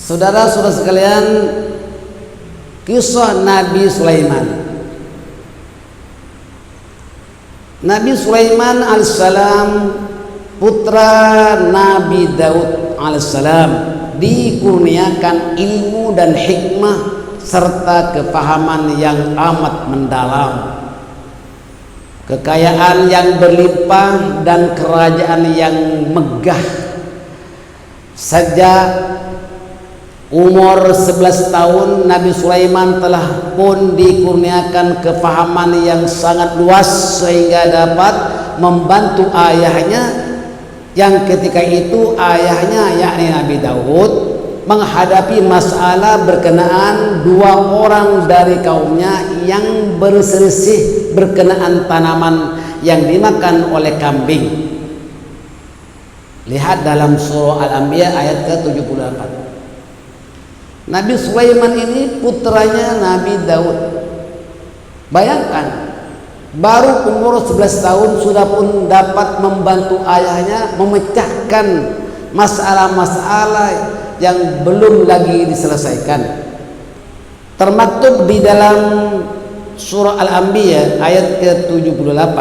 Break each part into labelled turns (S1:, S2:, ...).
S1: Saudara-saudara sekalian, kisah Nabi Sulaiman. Nabi Sulaiman alaihissalam, putra Nabi Daud alaihissalam, dikurniakan ilmu dan hikmah serta kepahaman yang amat mendalam, kekayaan yang berlimpah dan kerajaan yang megah. Sejak umur 11 tahun Nabi Sulaiman telah pun dikurniakan kefahaman yang sangat luas sehingga dapat membantu ayahnya yang ketika itu ayahnya yakni Nabi Daud menghadapi masalah berkenaan dua orang dari kaumnya yang berselisih berkenaan tanaman yang dimakan oleh kambing. Lihat dalam surah Al-Anbiya ayat ke-78. Nabi Sulaiman ini putranya Nabi Daud. Bayangkan, baru umur 11 tahun sudah pun dapat membantu ayahnya memecahkan masalah-masalah yang belum lagi diselesaikan. Termaktub di dalam surah Al-Anbiya ayat ke-78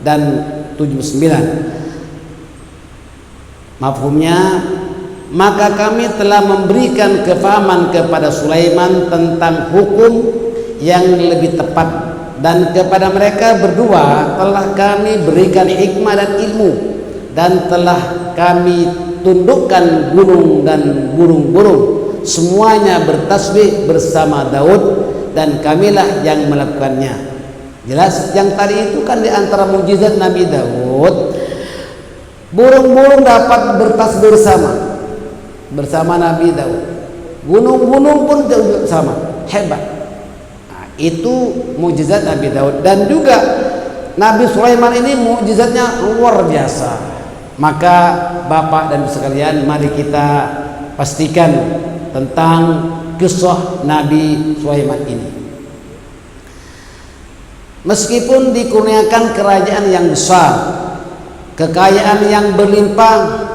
S1: dan 79. Mafhumnya, maka kami telah memberikan kefahaman kepada Sulaiman tentang hukum yang lebih tepat, dan kepada mereka berdua telah kami berikan hikmah dan ilmu, dan telah kami tundukkan gunung dan burung-burung, semuanya bertasbih bersama Daud, dan kamilah yang melakukannya. Jelas yang tadi itu kan di antara mukjizat Nabi Daud, burung-burung dapat bertasbih bersama Nabi Daud, gunung-gunung pun sama, hebat. Nah, itu mukjizat Nabi Daud. Dan juga Nabi Sulaiman ini mukjizatnya luar biasa. Maka Bapak dan sekalian, mari kita pastikan tentang kisah Nabi Sulaiman ini. Meskipun dikurniakan kerajaan yang besar, kekayaan yang berlimpah,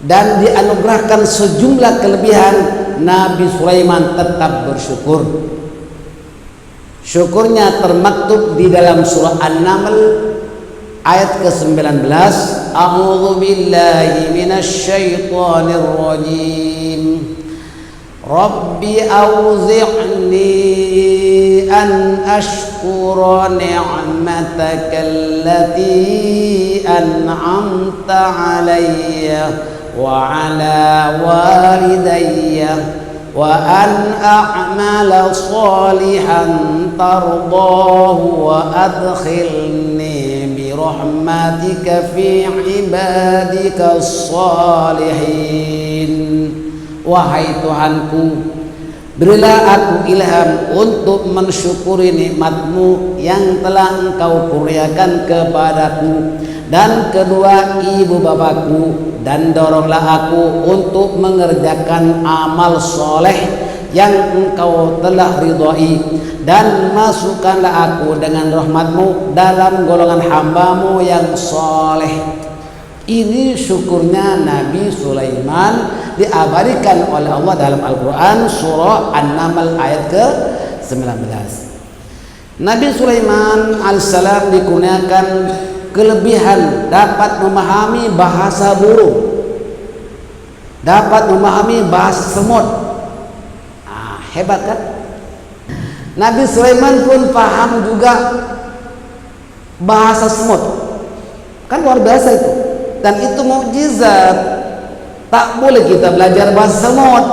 S1: dan dianugerahkan sejumlah kelebihan, Nabi Sulaiman tetap bersyukur. Syukurnya termaktub di dalam surah An-Naml ayat ke-19. A'udzu billahi minasy syaithanir rajim. Rabbi auzi'ni an ashkura ni'mataka allati an'amta 'alayya wa 'ala walidayya wa an a'mala salihan tardahu wa adkhilni bi rahmatika fi ibadika salihin. Wahai Tuhanku, berilah aku ilham untuk mensyukuri nikmat-Mu yang telah Engkau kurniakan kepadaku dan kedua ibu bapakku, dan doronglah aku untuk mengerjakan amal soleh yang Engkau telah ridhai, dan masukkanlah aku dengan rahmat-Mu dalam golongan hamba-Mu yang soleh. Ini syukurnya Nabi Sulaiman diabadikan oleh Allah dalam Al-Quran surah An-Naml ayat ke-19. Nabi Sulaiman alaihissalam dikurniakan kelebihan dapat memahami bahasa burung, dapat memahami bahasa semut. Hebat kan? Nabi Sulaiman pun paham juga bahasa semut. Kan luar biasa itu. Dan itu mukjizat. Tak boleh kita belajar bahasa semut,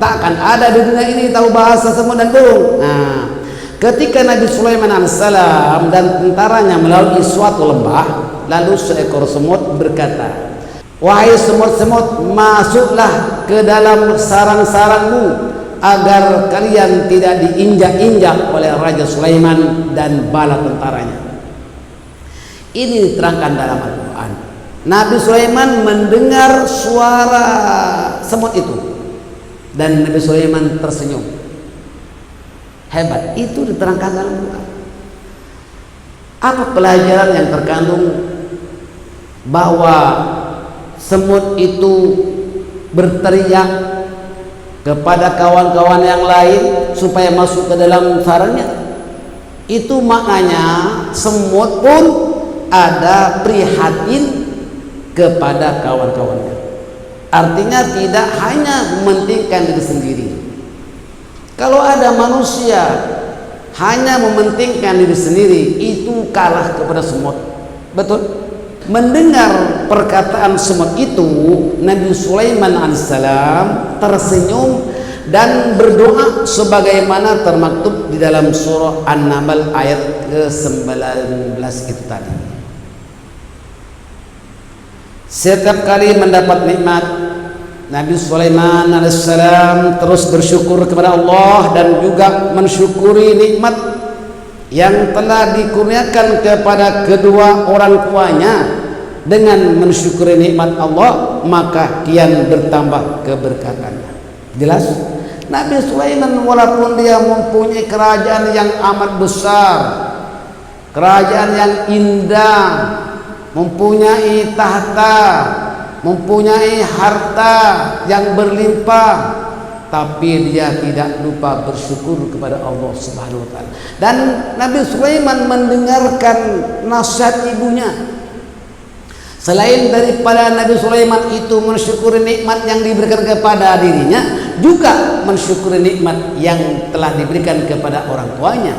S1: takkan ada di dunia ini tahu bahasa semut dan burung. Nah, ketika Nabi Sulaiman alaihissalam dan tentaranya melalui suatu lembah, lalu seekor semut berkata, "Wahai semut-semut, masuklah ke dalam sarang-sarangmu agar kalian tidak diinjak-injak oleh Raja Sulaiman dan bala tentaranya." Ini diterangkan dalam Al-Quran. Nabi Sulaiman mendengar suara semut itu, dan Nabi Sulaiman tersenyum. Hebat, itu diterangkan dalam Al-Quran. Apa pelajaran yang terkandung? Bahwa semut itu berteriak kepada kawan-kawan yang lain supaya masuk ke dalam sarangnya. Itu maknanya semut pun ada prihatin kepada kawan-kawannya. Artinya tidak hanya mementingkan diri sendiri. Kalau ada manusia hanya mementingkan diri sendiri, itu kalah kepada semut. Betul? Mendengar perkataan semut itu, Nabi Sulaiman alaihissalam tersenyum dan berdoa sebagaimana termaktub di dalam surah An-Naml ayat ke-19 itu tadi. Setiap kali mendapat nikmat, Nabi Sulaiman alaihissalam terus bersyukur kepada Allah dan juga mensyukuri nikmat yang telah dikurniakan kepada kedua orang tuanya. Dengan mensyukuri nikmat Allah, maka kian bertambah keberkatannya. Jelas? Nabi Sulaiman walaupun dia mempunyai kerajaan yang amat besar, kerajaan yang indah, mempunyai tahta, mempunyai harta yang berlimpah, tapi dia tidak lupa bersyukur kepada Allah Subhanahu wa taala. Dan Nabi Sulaiman mendengarkan nasihat ibunya. Selain daripada Nabi Sulaiman itu mensyukuri nikmat yang diberikan kepada dirinya, juga mensyukuri nikmat yang telah diberikan kepada orang tuanya.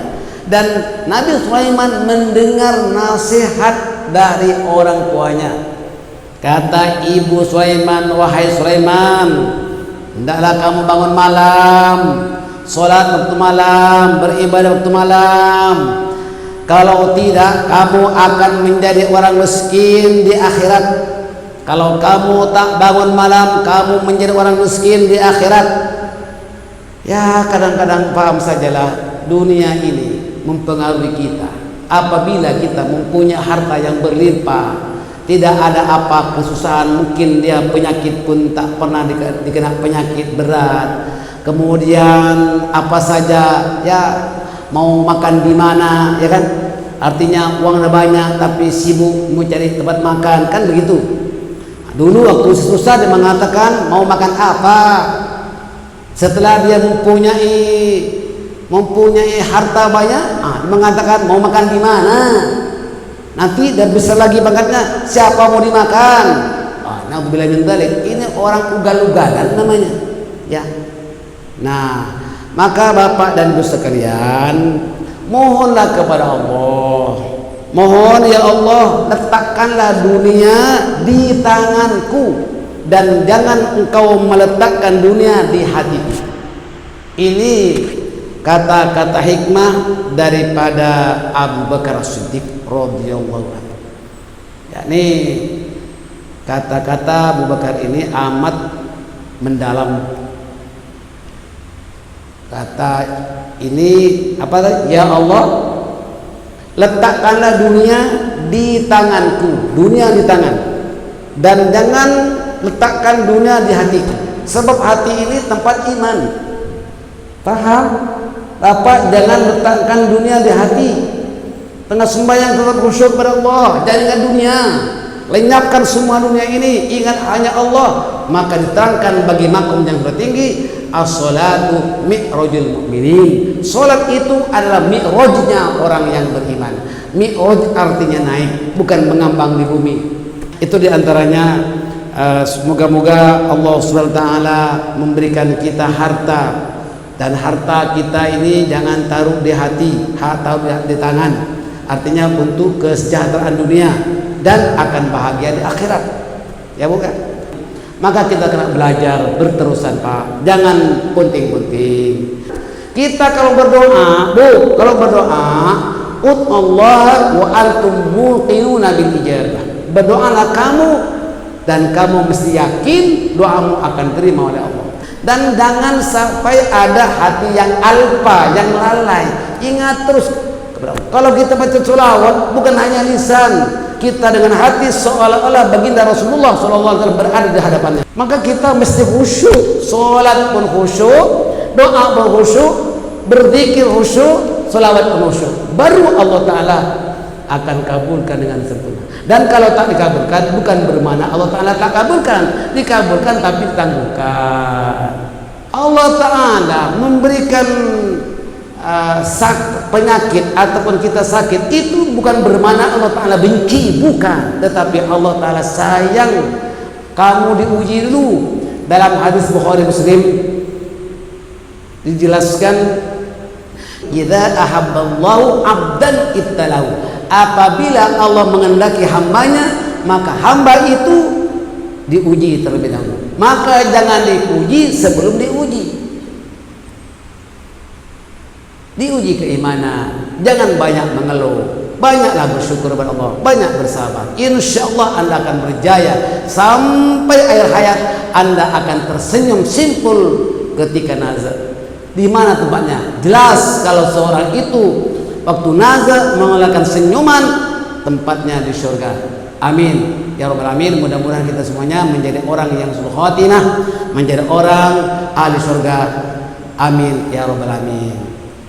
S1: Dan Nabi Sulaiman mendengar nasihat dari orang tuanya. Kata ibu Sulaiman, wahai Sulaiman, hendaklah kamu bangun malam, sholat waktu malam, beribadah waktu malam. Kalau tidak, kamu akan menjadi orang miskin di akhirat. Kalau kamu tak bangun malam, kamu menjadi orang miskin di akhirat. Ya, kadang-kadang paham sajalah, dunia ini mempengaruhi kita. Apabila kita mempunyai harta yang berlimpah, tidak ada apa kesusahan, mungkin dia penyakit pun tak pernah dikena penyakit berat. Kemudian apa saja, ya mau makan di mana, ya kan? Artinya uangnya banyak tapi sibuk mencari tempat makan, kan begitu. Dulu waktu susah dia mengatakan mau makan apa. Setelah dia mempunyai harta banyak, dia mengatakan mau makan di mana. Nanti dan besar lagi pangkatnya, siapa mau dimakan. Naudzubillah min dzalik. Ini orang ugal-ugalan namanya, ya. Nah, maka Bapak dan Ibu sekalian, mohonlah kepada Allah. Mohon ya Allah, letakkanlah dunia di tanganku dan jangan engkau meletakkan dunia di hatiku. Ini kata-kata hikmah daripada Abu Bakar As-Siddiq radhiyallahu anhu. Yakni kata-kata Abu Bakar ini amat mendalam. Kata ini apa tadi? Ya Allah, letakkanlah dunia di tanganku, dunia di tangan, dan jangan letakkan dunia di hatiku. Sebab hati ini tempat iman. Paham? Bapak, jangan letakkan dunia di hati. Tengah sembahyang tetap khusyuk pada Allah, jangan dunia. Lenyapkan semua dunia ini, ingat hanya Allah. Maka diterangkan bagi makom yang tertinggi, as-salatu mi'rajul mu'minin. Salat itu adalah mi'rajnya orang yang beriman. Mi'raj artinya naik, bukan mengambang di bumi. Itu diantaranya. Semoga-moga Allah SWT memberikan kita harta, dan harta kita ini jangan taruh di hati, taruh di tangan. Artinya untuk kesejahteraan dunia dan akan bahagia di akhirat, ya bukan? Maka kita kena belajar berterusan, Pak. Jangan punting-punting. Kita kalau berdoa, kalau berdoa, Allah wa antum muqinuna bil ijabah. Berdoalah kamu dan kamu mesti yakin doamu akan terima oleh Allah. Dan jangan sampai ada hati yang alpa, yang lalai. Ingat terus kepada Allah. Kalau kita baca sholawat, bukan hanya lisan, kita dengan hati seolah-olah baginda Rasulullah SAW berada di hadapannya. Maka kita mesti khusyuk, sholat pun khusyuk, doa pun khusyuk, berzikir khusyuk, sholawat pun khusyuk. Baru Allah Ta'ala akan kabulkan dengan sempurna. Dan kalau tak dikabulkan, bukan bermakna Allah Ta'ala tak kabulkan, dikabulkan tapi ditangguhkan. Allah Ta'ala memberikan penyakit ataupun kita sakit, itu bukan bermakna Allah Ta'ala benci, bukan, tetapi Allah Ta'ala sayang kamu diuji dulu. Dalam hadis Bukhari Muslim dijelaskan, idza ahabballahu 'abdan ibtalahu, apabila Allah mengendaki hambanya, maka hamba itu diuji terlebih dahulu. Maka jangan diuji sebelum diuji. Diuji keimanan, jangan banyak mengeluh, banyaklah bersyukur kepada Allah, banyak bersabar. Insya Allah Anda akan berjaya sampai akhir hayat. Anda akan tersenyum simpul ketika nazar. Di mana tempatnya? Jelas kalau seorang itu waktu nazar mengeluarkan senyuman, tempatnya di surga. Amin ya rabbal alamin. Mudah-mudahan kita semuanya menjadi orang yang sulh khatimah, menjadi orang ahli surga. Amin ya rabbal alamin.